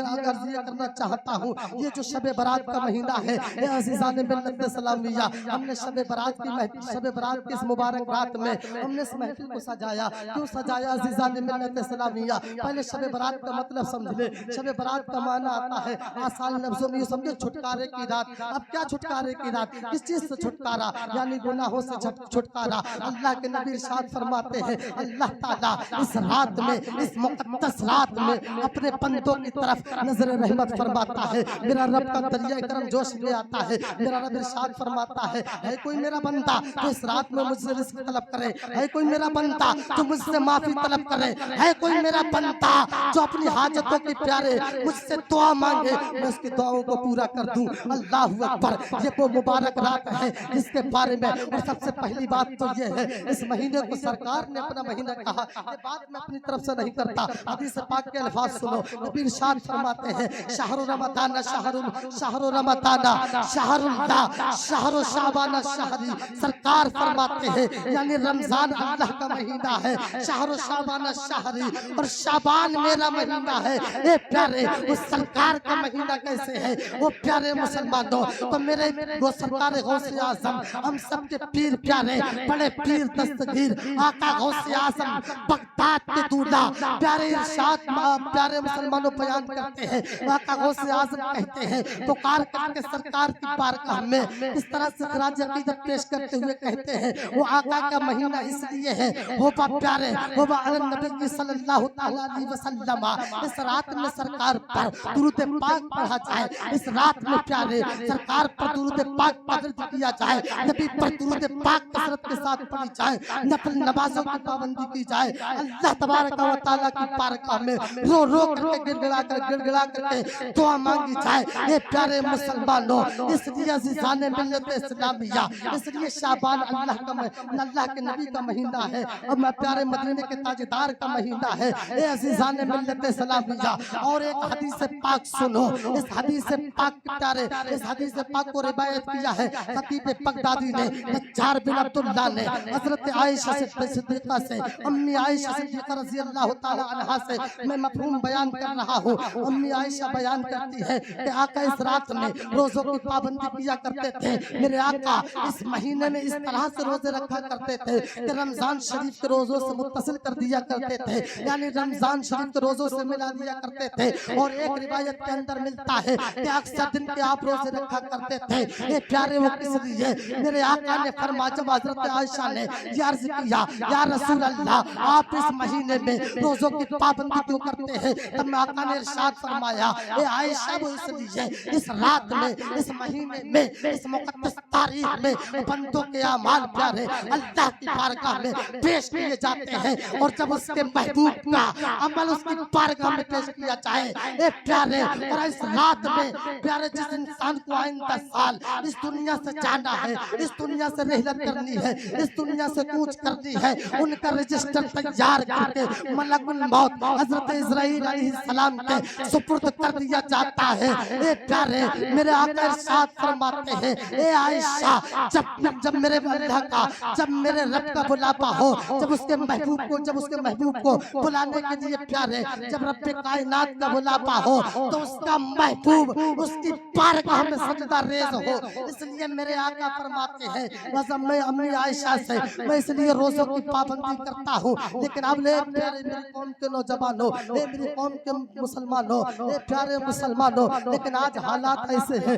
करना चाहता हूँ, ये जो शब बारात का महीना है, अज़ीज़ान मिल्लत इस्लामिया, हमने शब बारात की इस मुबारक रात में हमने इस महफिल को सजाया। क्यों सजाया अज़ीज़ान मिल्लत इस्लामिया? पहले शब बारात का मतलब समझ ले। शब बारात का माना आता है आसान लफ्जों में समझो छुटकारे की रात। अब क्या छुटकारे की रात? किस चीज से छुटकारा? यानी गुनाहों से छुटकारा। अल्लाह के नबी इरशाद फरमाते हैं, अल्लाह ताला इस रात में, इस मुक़द्दस रात में अपने बंदों की तरफ नजर रहमत फरमाता है। मेरा रब का दरिया करम जोश ले आता है। मेरा रब इरशाद फरमाता है कोई मेरा बंदा तो इस रात में मुझसे रिज़्क़ तलब करे, है कोई मेरा बंदा जो मुझसे माफी तलब करे, है कोई मेरा बंदा जो अपनी हाजतों के प्यारे मुझसे दुआ मांगे, मांगे मैं उसकी दुआओं को पूरा कर दूं। अल्लाह अकबर। ये वो मुबारक रात है जिसके बारे में, और सबसे पहली बात तो ये है इस महीने को सरकार ने अपना महीना कहा। ये बात मैं अपनी तरफ से नहीं करता, हदीस पाक के अल्फाज सुनो। नबी इरशाद फरमाते हैं शहरु रमजान शहरु रमजान शहरुल्लाह शहरु शाबान शहरी। सरकार फरमाते हैं यानी रमजान अल्लाह का महीना है, शहरु शाबान शहरी, और शाबान मेरा महीना है। ए प्यारे उस सरकार का महीना कैसे है वो प्यारे मुसलमानों, तो मेरे वो सरकार गौसे आजम हम सबके पीर प्यारे बड़े पीर दस्तगीर आका गौसे आजम बगदाद के दूल्हा प्यारे इरशाद प्यारे मुसलमानों बयान करते हैं। आका गौसे आजम कहते हैं पुकार करके सरकार की बारगाह में इस तरह से खराज अकीदत पेश करते हुए कहते हैं वो आका का महीना इसलिए है हो बा प्यारे हो बा अलन नबी सल्लल्लाहु तआला अलैहि वसल्लम। इस रात में सरकार पर दुरूद पाक पढ़ा जाए, इस रात में प्यारे सरकार पर दुरूद पाक पढ़ किया जाए, नबी पर दुरूद पाक कसरत के साथ पढ़ी जाए, नफल नमाजों की पाबंदी की जाए, अल्लाह तबारक व तआला की बारगाह में रो रो करके गिड़गिड़ा करके दुआ मांगी जाए। ये प्यारे मुसलमानों इसलिए अज़ीज़ाने मिल्लत इस्लामिया, इसलिए शाबान अल्लाह के नबी का महीना है और मैं प्यारे मदीने के ताजदार का महीना है। ये अज़ीज़ाने मिल्लत इस्लामिया। और एक हदीस पाक सुनो, इस हदीस पाक प्यारे इस हदीस पाक को रिवायत किया है खतीब बगदादी ने, नज्जार बिन अब्दुल्लाह ने हजरत आयशा सिद्दीक़ा से, अम्मी आयशा सिद्दीक़ा रज़ी अल्लाह तआला अन्हा से मैं मफ़हूम बयान कर रहा हूँ। अम्मी आयशा बयान करती है कि आका इस रात में रोज़ों की पाबंदी किया करते थे। मेरे आका इस महीने में इस तरह से रोजे रखा करते थे कि रमजान शरीफ के रोज़ों से मुत्तसिल कर दिया करते थे, यानी रमजान शरीफ के रोज़ों से मिला दिया करते थे। और एक रिवायत के अंदर मिलता है कि अक्सर दिन के आप रोजे रखा करते थे। ये प्यारे वो किस लिए मेरे आका ने फरमाया, जब हजरत आयशा ने अर्ज किया या रसूल अल्लाह आप इस महीने में रोजों की पाबंदी क्यों करते हैं, तब आका ने इरशाद फरमाया ए आयशा वो इसलिए इस रात में इस महीने में इस मुकद्दस तारीख में बंदों के अमाल प्यारे अल्लाह की बारगाह में पेश किए जाते हैं, और जब उसके महबूब का अमल उसकी बारगाह में पेश किया जाए ए प्यारे, और इस रात में प्यारे जिस इंसान को आइंदा साल इस दुनिया से जाना है, इस दुनिया से रहलत करनी है, इस दुनिया से कूच करनी है, उनका रजिस्टर तैयार करके मलकुल मौत हजरत इज़राइल अलैहिस्सलाम के सुपुर्द कर दिया जाता है। ए प्यारे मेरे आका इरशाद फरमाते हैं ए आयशा जब मेरे अल्लाह का जब मेरे रब का बुलावा हो, जब उसके महबूब को बुलाने के लिए प्यारे जब रब कायनात का बुलावा हो तो उसका महबूब उसकी बारगाह में सजदा रेज़ हो। इसलिए मेरे आका फरमाते हैं वज़म मैं अम्मी आयशा से मैं इसलिए रोज़ों की पाबंदी करता हूँ। लेकिन अब ले प्यारे मेरी कौम के नौजवानों, मेरी कौम के मुसलमानों, प्यारे मुसलमानों, लेकिन आज हालात ऐसे हैं,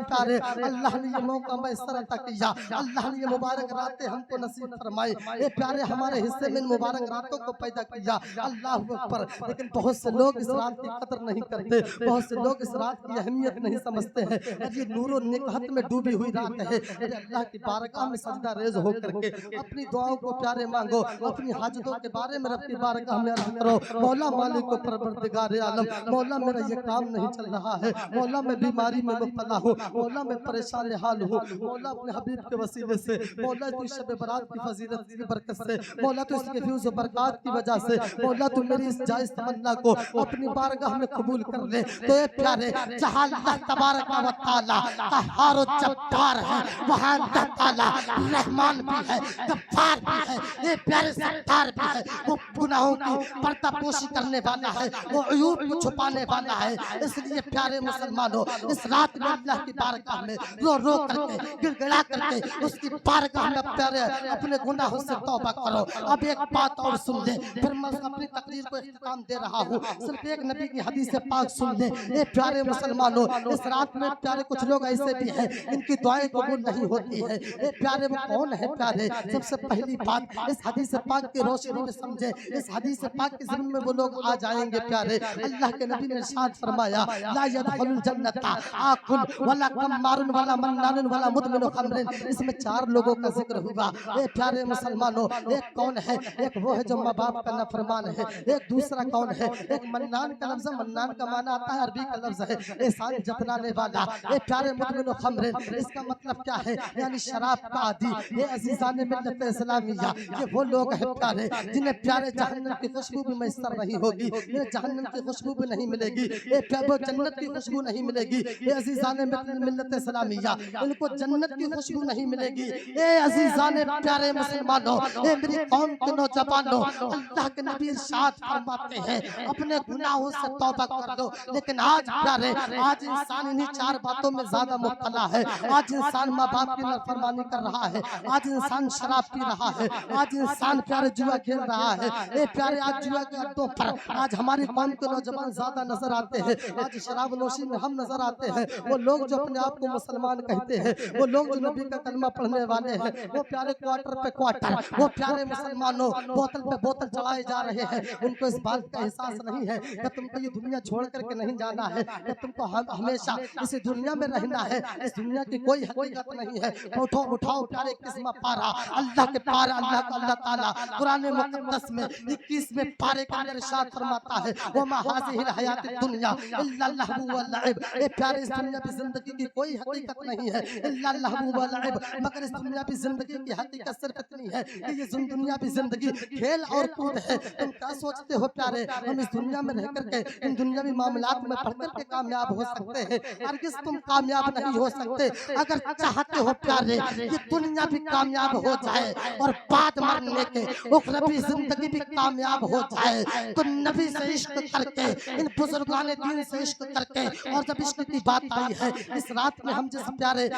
प्यारे अल्लाह ने ये मौका मैसर अता किया, अल्लाह ने ये मुबारक रातें हमको नसीब फरमाई। ये प्यारे हमारे हिस्से में मुबारक रातों को पैदा किया, अल्लाह अकबर। लेकिन बहुत से लोग इस रात की कदर नहीं करते, बहुत से लोग इस रात की अहमियत नहीं समझते हैं। ये नूर और निकहत में डूबी हुई रात है। अल्लाह की बारगाह में सजदा रेज़ हो करके अपनी दुआओं को प्यारे मांगो, अपनी हाजतों के बारे में रब की बारगाह में अर्ज़ करो, मौला मालिक को परवरदिगार आलम, मौला मेरा ये काम नहीं चल रहा है, मौला मैं बीमारी में मुब्तला हूँ, मौला मैं परेशान हाल हूँ, मौला अपने हबीब के वसीले से, मौला तू शब बरात की फजीलत की बरकत से, मौला तू इसके फ्यूज़ व बरक़ात की वजह से, मौला तू मेरी इस जायज़ तमन्ना को अपनी बारगाह में कबूल कर ले। तो ये प्यारे जहाँ अल्लाह तबारक व तआला क़हार व जब्बार है, वहाँ अल्लाह तआला रहमान भी है, गफ्फार भी है, ये प्यारे सत्तार भी है। वो गुनाहों की पर्दापोशी करने वाला है, वो अयूब को छुपाने वाला है। इसलिए प्यारे मुसलमानों इस रात में अल्लाह की बारगाह में रो रो करके गिड़गिड़ा करके उसकी बारगाह में प्यारे अपने गुनाहों से तौबा करो। अब एक बात और सुन ले, फिर मैं अपनी तकरीर को इख्तिताम दे रहा हूँ। सिर्फ एक नबी की हदीस पाक सुन ले। ये प्यारे मुसलमानों इस रात में प्यारे कुछ लोग ऐसे भी हैं इनकी दुआएं कबूल नहीं होती है। ये प्यारे वो कौन है प्यारे? सबसे पहली बात इस हदीस पाक की रोशनी में समझे, इस हदीस पाक के ज़िम्मे में वो लोग आ जाएंगे प्यारे। अल्लाह के नबी ने इरशाद फरमाया ला यदखुलुल जन्नता आकुल वला कम्मारुन वला मन्नानुन वला मुदमिनु खम्रिन। इसमें 4 लोगों का जिक्र होगा। ये प्यारे मुसलमानों एक कौन है? एक वो है जो माँ बाप का नाफरमान है। एक दूसरा कौन है? एक मन्नान का लफ्ज़ मन्नान मन्नान का माना आता है, अरबी का लफ्ज है एहसान जतलाने वाला। ये प्यारे मुदमिन खम्र, इसका मतलब क्या है? यानी शराब का आदि। ये अजीजान मिल्लत इस्लामिया, ये वो लोग हैं प्यारे जिन्हें प्यारे जहन्नम की खुशबू भी मैसर नहीं होगी, ये जहन्नम की खुशबू भी नहीं मिलेगी, ये वो जन्नत की खुशबू नहीं मिलेगी। ये अजीजान मिल्लत इस्लामिया, इनको जन्नत की खुशबू नहीं मिलेगी। ये अजीजान प्यारे मुसलमानों, ये मेरी कौम के नौजवानों, अल्लाह के नबी इरशाद फरमाते हैं अपने गुनाहों से तौबा कर दो। लेकिन आज प्यारे, आज इंसान इन्हीं चार बातों में ज्यादा मुब्तला है। आज इंसान माँ बाप की नाफरमानी कर रहा है, आज इंसान शराब पी रहा है, आज इंसान प्यारे जुआ खेल रहा है। ये प्यारे आज जुआ के अड्डों पर आज हमारी कौम के नौजवान ज्यादा नजर आते हैं। आज शराब नोशी में हम नजर आते हैं। वो लोग जो अपने आप को मुसलमान कहते हैं, वो लोग जो नबी का कलमा पढ़ने वाले हैं, वो प्यारे क्वार्टर पे क्वार्टर, वो प्यारे मुसलमानों बोतल पे बोतल चढ़ाए जा रहे हैं। उनको इस बात का एहसास नहीं है कि तुमको ये दुनिया छोड़ करके नहीं जाना है, कि तुमको हमेशा इस दुनिया में रहना है। इस दुनिया की कोई हकीकत नहीं है। उठो उठाओ प्यारे किस्म पारा, अल्लाह के पारा, अल्लाह का अल्लाह ताला कुरान मुक़द्दस में 21वें पारे के अंदर इरशाद फरमाता है वो मा हाज़िहिल हयात दुनिया इल्ला लहू व लइब। ये प्यारे इस दुनिया की जिंदगी की कोई हकीकत नहीं है इल्ला लहू व लइब, मगर इस दुनिया की जिंदगी की हकीकत सिर्फ इतनी है कि ये दुनिया की जिंदगी खेल और कूद है। तुम क्या सोचते हो प्यारे हम इस दुनिया में रह करके इन दुनियावी मामलात में पढ़ करके कामयाब हो सकते हैं? हरगिज़ तुम कामयाब नहीं हो सकते। अगर चाहते हो प्यारे कि दुनिया भी कामयाब हो जाए और बाद मरने के उखरवी जिंदगी भी कामयाब हो जाए, तो नबी से इश्क करके, इन बुजुर्गाने दीन से इश्क करके, और जब इश्क की बात आई है इस रात में हम जिस प्यारे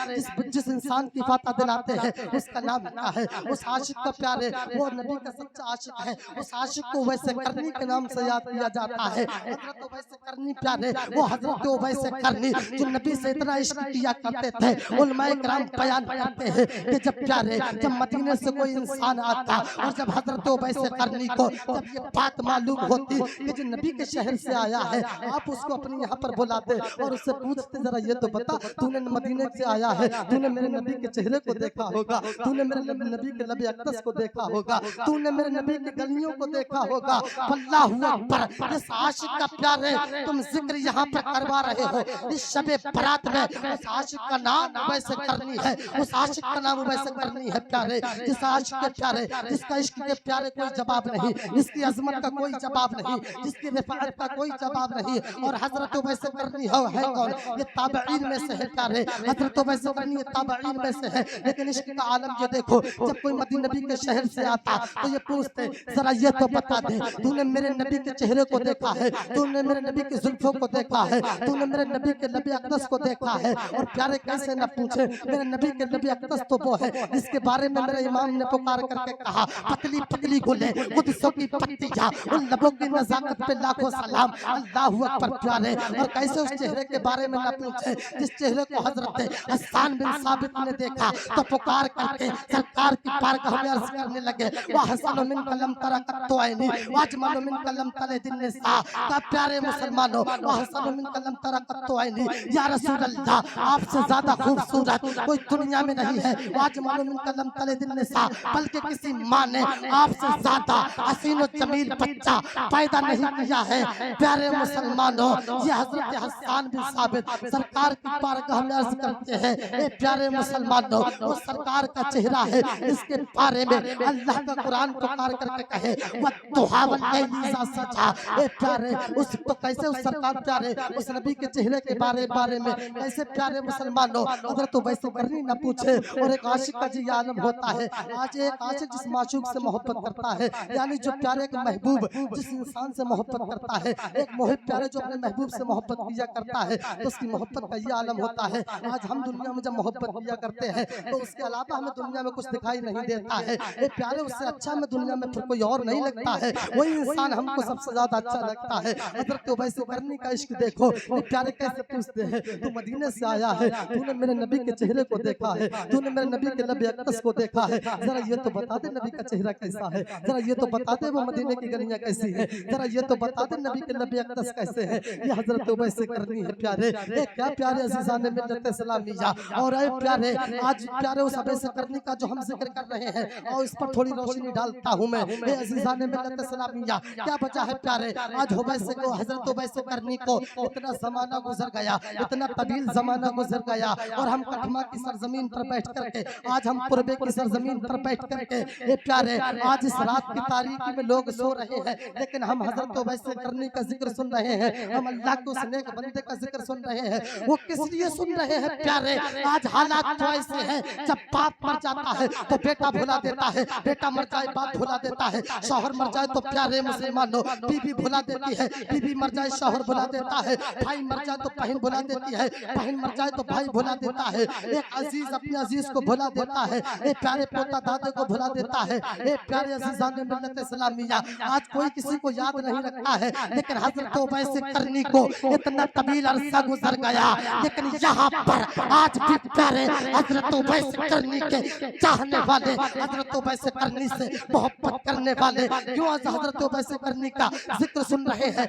जिस इंसान की फाता दिलाते हैं उसका नाम क्या है? उस आशिक का प्यारे, वो नबी का सच्चा आशिक है। उस आशिक को वैसे करनी के नाम से याद किया जाता है। हजरत वैसे करनी प्यारे, वो हजरत वैसे करनी जो नबी से इतना इश्क किया करते थे। उलमाए किराम बयान करते हैं कि जब प्यारे जब मदीने से कोई इंसान आता और जब हजरत वैसे करनी को जब ये बात मालूम होती कि जो नबी के शहर से आया है, आप उसको अपने यहाँ पर बुलाते और उससे पूछते जरा ये तो बता तूने मदीने से आया है, तूने मेरे नबी के चेहरे को देखा होगा, तूने मेरे नबी के लबे अक़दस को देखा होगा, तूने मेरे नबी की गलियों को देखा होगा। अल्लाहु अकबर। इस आशिक का प्यारे तुम जिक्र यहाँ पर करवा रहे हो इस शबे बरात में, उस आशिक का नाम वैसे करनी है, उस आशिक का नाम वैसे करनी है प्यारे, जिस आशिक के प्यारे, जिसका इश्क के प्यारे कोई जवाब नहीं, जिसकी अजमत का कोई जवाब नहीं, जिसकी रिफाअत का कोई जवाब नहीं। और हजरत वैसे करनी है कौन? ये ताबईन में से है प्यारे, हजरत वैसे करनी ये ताबईन में से है। लेकिन इश्क का आलम ये देखो, जब कोई मदीना नबी के शहर से आता तो ये पूछते जरा ये तो बता दे तूने मेरे नबी के चेहरे को देखा है, तूने मेरे नबी की जुल्फों को देखा है, तूने मेरे नबी के लबे अक़दस को देखा है? और प्यारे कैसे न पूछे, मेरे नबी के लबे अक़दस तो वो है जिसके बारे में मेरे इमाम ने पुकार करके कहा पतली पतली गुले कुद्सों की पत्तियां, उन लबों की नज़ाकत पे लाखों सलाम। अल्लाहु अकबर प्यारे। और कैसे उस चेहरे के बारे में न पूछे जिस चेहरे को हजरत हसन बिन साबित ने देखा तो पुकार करके सरकार की बारगाह में अर्ज करने लगे वह हसन मिन कलम तरकत तो आईनी वाजमल मिन कलम तले दिन निसा। का प्यारे मुसलमानों, वह हसन मिन कलम तरकत तो आईनी, या रसूल अल्लाह आपसे ज्यादा खूबसूरत कोई दुनिया में नहीं है। वाजमल मिन कलम तले दिन निसा, बल्कि किसी माँ ने आपसे ज्यादा हसीन और जमील बच्चा पैदा नहीं किया है। प्यारे मुसलमानों, ये हजरत हसन बिन साबित सरकार की बारगाह में अर्ज करते हैं ए प्यारे मुसलमानों, वो सरकार का चेहरा है, इसके बारे में अल्लाह का कुरान पुकार करके कहे वद्दुहा वल्लैली इज़ा सजा। ए प्यारे उस तो कैसे उस सरकार प्यारे उस नबी के चेहरे के बारे में कैसे प्यारे मुसलमानों अगर तो वैसे करनी न पूछे। और एक आशिक का जी आलम होता है। आज एक आशिक जिस माशूक से मोहब्बत करता है, यानी जो प्यारे एक महबूब जिस इंसान से मोहब्बत करता है, एक मोहिब प्यारे जो अपने महबूब से मोहब्बत किया करता है, तो उसकी मोहब्बत का ये आलम होता है। आज हम दुनिया में जब मोहब्बत किया करते हैं तो उसके अलावा हमें दुनिया में कुछ दिखाई नहीं देता है। ये प्यारे उससे अच्छा हमें दुनिया में फिर कोई और नहीं लगता है, वही इंसान हमको सबसे ज्यादा अच्छा लगता है। अगर तो वैसे करने का इश्क देखो, ये प्यारे कैसे पूछते हैं तू मदीने से आया है, तूने मेरे नबी के चेहरे को देखा है, तूने मेरे नबी के लबे अक़दस को देखा है, जरा ये तो बता दे नबी का चेहरा कैसा है, जरा ये तो बता दे वो मदीने की गलियां कैसी है, जरा ये तो बता दे नबी के लबे अक़दस कैसे है। ये हजरत वैसे करनी है प्यारे। ये क्या प्यारे अज़ीज़ान मिल्लत इस्लामिया। और ऐ प्यारे आज प्यारे उस वैसे करने का जो हम जिक्र कर रहे हैं और इस पर थोड़ी रोशनी डालता हूं मैं। ये अज़ीज़ान मिल्लत इस्लामिया क्या वजह है प्यारे आज हो वैसे को हजरत वैसे करनी को इतना जमाना गुजर गया, इतना तवील जमाना गुजर गया, और हम कठमा की सरजमीन पर बैठ करके, आज हम पूर्वे की सरजमीन पर बैठ करके, ये प्यारे आज इस रात की तारीकी में लोग सो रहे हैं, लेकिन हम हजरत वैसे करनी का जिक्र सुन रहे हैं, हम अल्लाह के उस नेक बंदे का जिक्र सुन रहे हैं। वो किस लिए सुन रहे हैं प्यारे? आज हालात तो ऐसे हैं, जब बाप मर जाता है तो बेटा भुला देता है, बेटा मर जाए बाप भुला देता है, शौहर मर जाए तो प्यारे मुसलमानों बीवी भुला देती है, बीवी मर जाए शौहर भुला देता है, भाई मर जाए तो बहन भुला देती है, बहन मर जाए तो भाई भुला देता है, एक अजीज अपने अजीज को भुला देता है, एक प्यारे पोता दादे को भुला देता है, एक प्यारे अजीजान मिल्लत इस्लामिया आज कोई किसी को याद नहीं रखता है। लेकिन हजरत वैसे करनी को इतना तवील अरसा गुजर गया, लेकिन यहाँ पर आज भी प्यारे हजरत वैसे करनी के चाहने वाले, हजरत वैसे करनी से मोहब्बत करने वाले क्यों आज हजरत वैसे करनी का जिक्र सुन रहे हैं,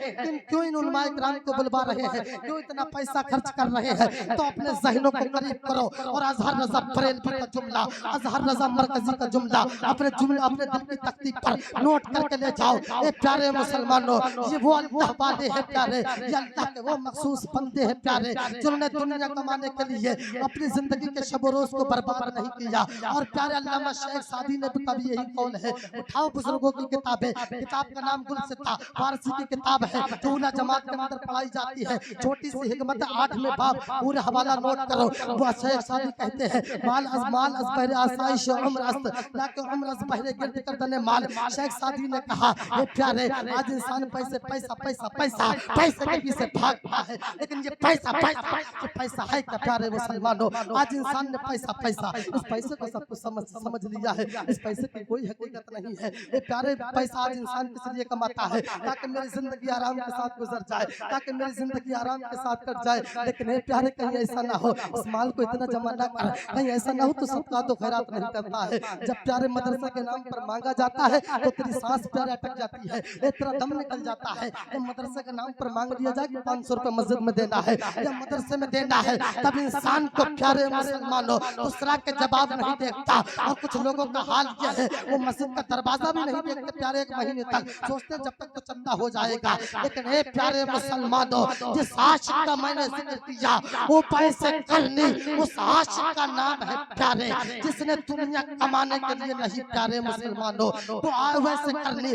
क्यों इन उलमाए किराम को बुलवा रहे हैं, क्यों इतना पैसा खर्च कर रहे हैं? तो अपने ज़हनों को करीब करो और अजहर रज़ा बरेलवी का जुमला, अजहर रज़ा मरकजी का जुमला अपने दिल की तख्ती पर नोट करके ले जाओ। ये प्यारे मुसलमानों, ये वो अल्लाह वाले हैं प्यारे, ये अल्लाह के वो मखसूस बंदे हैं प्यारे, जिन्होंने दुनिया कमाने के लिए अपनी जिंदगी के शब रोज को बर्बाद नहीं किया। और प्यारे अल्लामा शेख सादी ने भी कभी यही कौल है, उठाओ बुजुर्गों की किताबें, किताब का नाम गुलसिता फारसी की किताब है, दूल्हा जमात के अंदर पढ़ाई जाती है, छोटी सी हिकमत 8वें बाब, पूरे हवाला नोट करो। वो शेख सादी कहते हैं माल अज बहरे आसाइश उम्र अस्त लाके उम्र अज बहरे गिरद करदने माल। शेख सादी ने कहा ये प्यारे आज इंसान पैसे पैसा पैसा पैसा पैसे के पीछे भागता है, लेकिन ये पैसा पैसा ये पैसा है क्या प्यारे मुसलमानों? आज इंसान ने पैसा पैसा इस पैसे को सब कुछ समझ लिया है, इस पैसे की कोई हकीकत नहीं है। ये प्यारे पैसा आज इंसान किस लिए कमाता है? ताकि मेरी जिंदगी आराम के साथ गुजर जाए, ताकि मेरी जिंदगी आराम के साथ कट जाए। लेकिन ये प्यारे कहीं ऐसा ना हो, इस माल को इतना जमा ना कर, कहीं ऐसा ना हो तो सबका तो खैरात नहीं करता है। जब प्यारे मदरसा के नाम पर मांगा जाता है तो तेरी सांस प्यारे अटक जाती है, तेरा दम निकल जाता है। जब मदरसे के नाम पर मांग लिया जाए कि 500 रुपए मस्जिद में देना है या मदरसे में देना है, तब इंसान को प्यारे मुसलमानों दूसरा के जवाब नहीं देखता। और कुछ लोगों का हाल क्या है, वो मस्जिद का दरवाजा भी नहीं देखते प्यारे, एक महीने तक सोचते जब तक तो चंदा हो जाएगा। लेकिन हे प्यारे मुसलमानों, जिस आशिक का मैंने जिक्र किया वो पैसे करनी, उस आशिक का नाम है प्यारे, जिसने दुनिया कमाने के लिए नहीं प्यारे मुसलमानों, तो वैसे करनी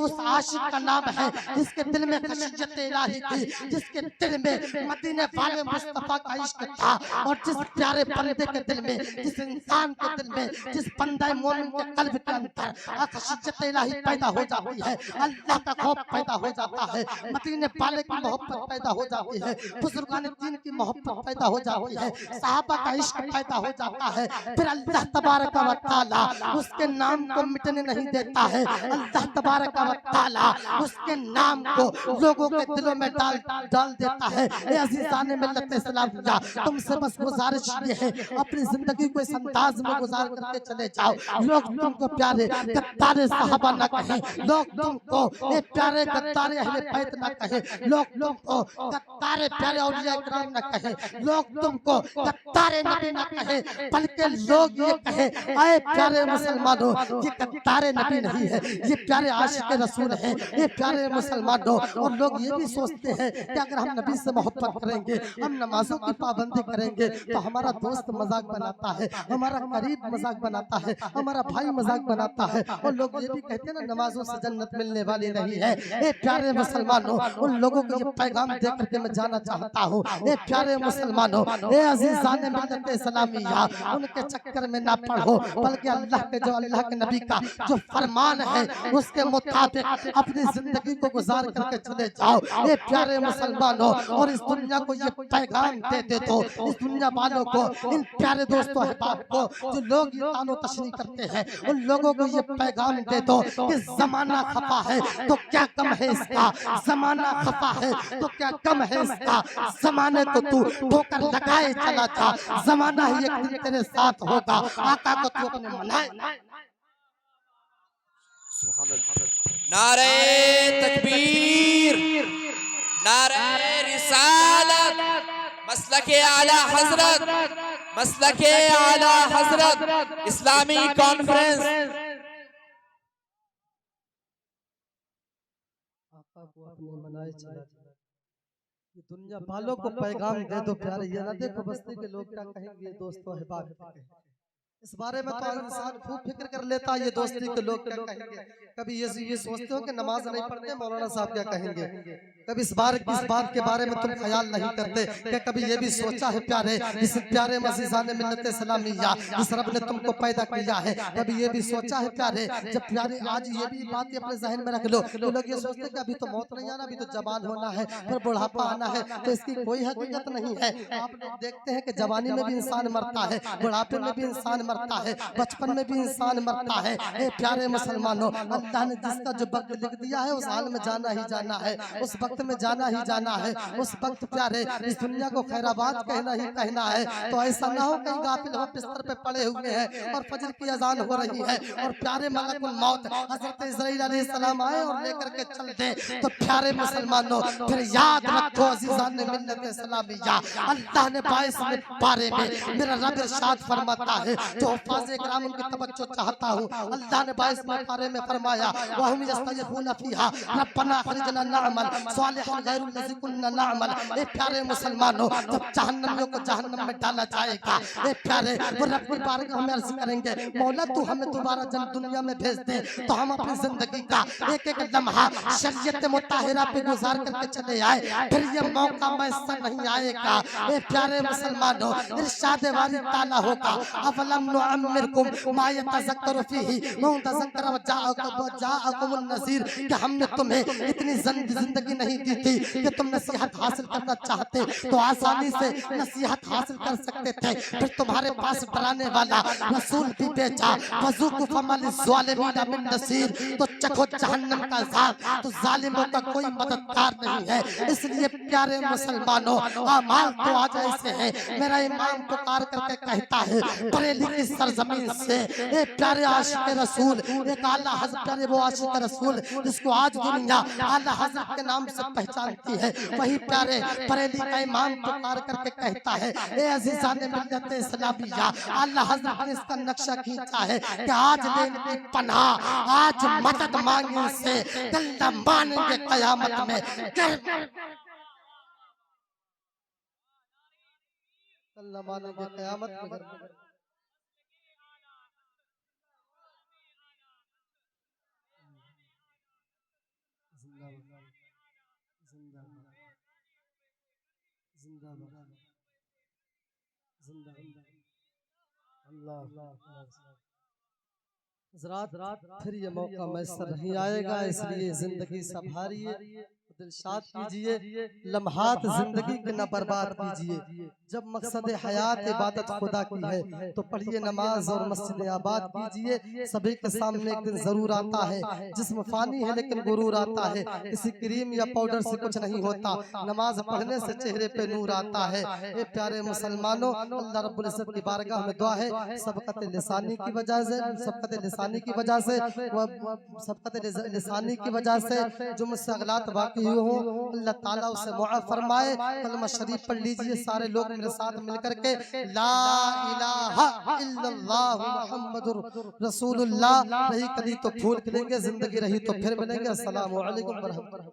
उस आशिक का नाम है जिसके दिल में खशियत इलाही थी, जिसके दिल में मदीने वाले मुस्तफा का इश्क था। और जिस प्यारे बंदे के दिल में, जिस इंसान के दिल में, जिस बंदे मोमिन के कल्ब के अंदर खशियत इलाही पैदा हो जाती है, अल्लाह का खौफ पैदा हो जाता है, मदीने वाले की मोहब्बत पैदा हो जाती है, बुजुर्गान दीन की मोहब्बत पैदा हो जाती है, सहाबा का इश्क पैदा हो जाता है, फिर अल्लाह तबारक व तआला उसके नाम को मिटने नहीं देता है। अल्लाह तबारक व तआला उसके नाम को लोगों के दिलों में डाल देता है। ए अज़ीज़ान मिल्लत इस्लामिया, तुमसे बस गुजारिश ये है अपनी जिंदगी को इस अंदाज में गुजार करके चले जाओ। लोग तुमको प्यारे गद्दारे सहाबा ना कहें, लोग तुमको ए प्यारे गद्दारे अहले बैत ना कहें, लोग तुमको गद्दारे प्यारे औलिया किराम ना कहें, लोग तुमको गद्दारे नबी ना कहें, बल्कि लोग ये कहें आए प्यारे मुसलमानों ये गद्दारे नबी नहीं है, ये प्यारे आशिक रसूल है, ये प्यारे मुसलमानों। और लोग ये भी सोचते हैं कि अगर हम नबी से मोहब्बत करेंगे, हम नमाजों की पाबंदी करेंगे तो हमारा दोस्त मजाक बनाता है, हमारा करीब मजाक बनाता है, हमारा भाई मजाक बनाता है। और लोग ये भी कहते हैं ना नमाजों से जन्नत मिलने वाली नहीं है। ये प्यारे मुसलमानों, उन लोगों को ये पैगाम दे करके मैं जाना चाहता हूँ। ये प्यारे मुसलमानों, ये अज़ीज़ान मिल्लत इस्लामिया, उनके चक्कर में ना पढ़ो, बल्कि अल्लाह के नबी का जो फरमान है उसके मुताबिक अपनी जिंदगी को गुजार करके चले जाओ। ये प्यारे मुसलमानों, और इस दुनिया को ये पैगाम दे दो, इस दुनिया वालों को, इन प्यारे दोस्तों अहबाब को जो लोग ये तानो तशरीह करते हैं, उन लोगों को ये पैगाम दे दो कि जमाना खफा है तो क्या कम है इसका, जमाना खफा है तो क्या कम है इसका, जमाने को तू ठोकर लगाए चला जा, जमाना ही एक दिन तेरे साथ होगा, आका को तू अपने मनाए। नारे तकबीर, नारे रिसालत, मसलके आला हजरत, मसलके आला हजरत इस्लामी कॉन्फ्रेंस। आका को अपने मनाए चला। ये दुनिया वालों को पैगाम दे दो प्यारे, ये ना देखो बस्ती के लोग क्या कहेंगे, दोस्तों अहबाब क्या कहेंगे। इस बारे में तो इंसान खूब फिक्र कर लेता है, ये दोस्ती के लोग क्या कहेंगे। कभी ये सोचते हो कि नमाज नहीं पढ़ते मौलाना साहब क्या कहेंगे। कभी इस बात के बारे में तुम ख्याल नहीं करते कि कभी ये भी सोचा है प्यारे, इस प्यारे मसीहा ने मिन्नत सलामिया इस रब ने तुमको पैदा किया है। कभी ये भी सोचा है प्यारे, जब प्यारे आज ये भी बात अपने जहन में रख लो। तो लोग ये सोचते हैं कि अभी तो मौत नहीं आना, अभी तो जवान होना है, फिर बुढ़ापा आना है, तो इसकी कोई हकीकत नहीं है। आप लोग देखते हैं कि जवानी में भी इंसान मरता है, बुढ़ापे में भी इंसान मरता है, बचपन में भी इंसान मरता है। ए प्यारे मुसलमानों, अल्लाह ने जिसका जो वक्त लिख दिया है उस हाल में जाना ही जाना है, उस वक्त में जाना ही जाना है। उस वक्त प्यारे इस दुनिया को खैराबाद कहना ही कहना है। तो ऐसा ना हो कहीं गाफिल हो बिस्तर पे पड़े हुए हैं और फजर की अजान हो रही है और प्यारे मलकुल मौत हजरत इस्राईल अलैहिस्सलाम आए और लेकर के चल दे। तो प्यारे मुसलमानों फिर याद रखो अज़ीज़ान ने मिन्नत सलामिया, अल्लाह ने 22वें पारे में मेरा रब इरशाद फरमाता है, जो हफ़ाज़ इकराम उनकी तवज्जो चाहता हूँ, अल्लाह ने 22वें पारे में फरमाया वहुम यस्तग़िफ़ूना फ़ीहा रब्बना अख़रिजना नअमल सालिहन गैरुल्लज़ी कुन्ना नअमल। ए प्यारे मुसलमानों, जब जहन्नमियों को जहन्नम में डाला जाएगा, ए प्यारे वो रब की बारगाह में अर्ज़ करेंगे, मौला तू हमें दोबारा दुनिया में भेज दे तो हम अपनी जिंदगी का एक एक लम्हा शरीयत मुताहिरा पे गुजार करके चले आए, फिर ये मौका मैसर नहीं आएगा। ए प्यारे मुसलमानों, इरशाद वारी ताला होगा, अफलम नुअम्मिरकुम मा यतज़क्करु फीही मन तज़क्कर व जाअकुमुन नज़ीर, कि हमने तुम्हें इतनी जिंदगी नहीं दी थी कि तुम नसीहत हासिल करना चाहते तो आसानी से नसीहत हासिल कर सकते थे, फिर तुम्हारे पास डराने वाला रसूल भी भेजा, वज़ूक़ू फमल ज़ालिमीना मिन नसीर, तो चखो जहन्नम का अज़ाब, तो जालिमों का कोई मददगार नहीं है। इसलिए प्यारे मुसलमानों, अमाल तो आज ऐसे हैं, मेरा इमाम पुकार करके कहता है बरेली की सरजमीन से, ए प्यारे आशिक रसूल, एक आला हज़रत, प्यारे वो आशिक रसूल जिसको आज दुनिया आला हज़रत के नाम से पहचानती है, वही प्यारे बरेली का इमाम पुकार करके कहता है, ए अज़ीज़ान मिल्लत इस्लामिया, आला हज़रत ने इसका नक्शा खींचा है कि आज लेने की पनाह, आज मदद मांगे से दिल मानेंगे क़यामत में, अल्लाह मानेंगे क़यामत में। हज़रात फिर ये मौका मैसर नहीं आएगा, इसलिए जिंदगी संभालिए, दिलशाद कीजिए, लम्हात जिंदगी के न बर्बाद कीजिए। जब मकसद हयात इबादत खुदा की है तो पढ़िए नमाज और मस्जिद आबाद कीजिए। सभी के सामने एक दिन जरूर आता है, जिस्म फानी है लेकिन गुरूर आता है, किसी क्रीम या पाउडर से कुछ नहीं होता, नमाज पढ़ने से चेहरे पे नूर आता है। ए प्यारे मुसलमानों, अल्लाह रब्बुल इज्जत की बारगाह में दुआ है, सबकत लिसानी की वजह से, सबकत लिसानी की वजह से, सबकत लिसानी की वजह से जो मुझसे अगलात वाक़ई हो, अल्लाह ताला उसे मुआफ़ फरमाए। कलमा शरीफ पढ़ लीजिए सारे लोग मेरे साथ मिलकर के, ला इलाहा इल्लल्लाह मुहम्मदुर रसूलुल्लाह। रही कली तो फूल खिलेंगे, जिंदगी रही तो फिर मिलेंगे। अस्सलामु अलैकुम व रहमतुल्लाह।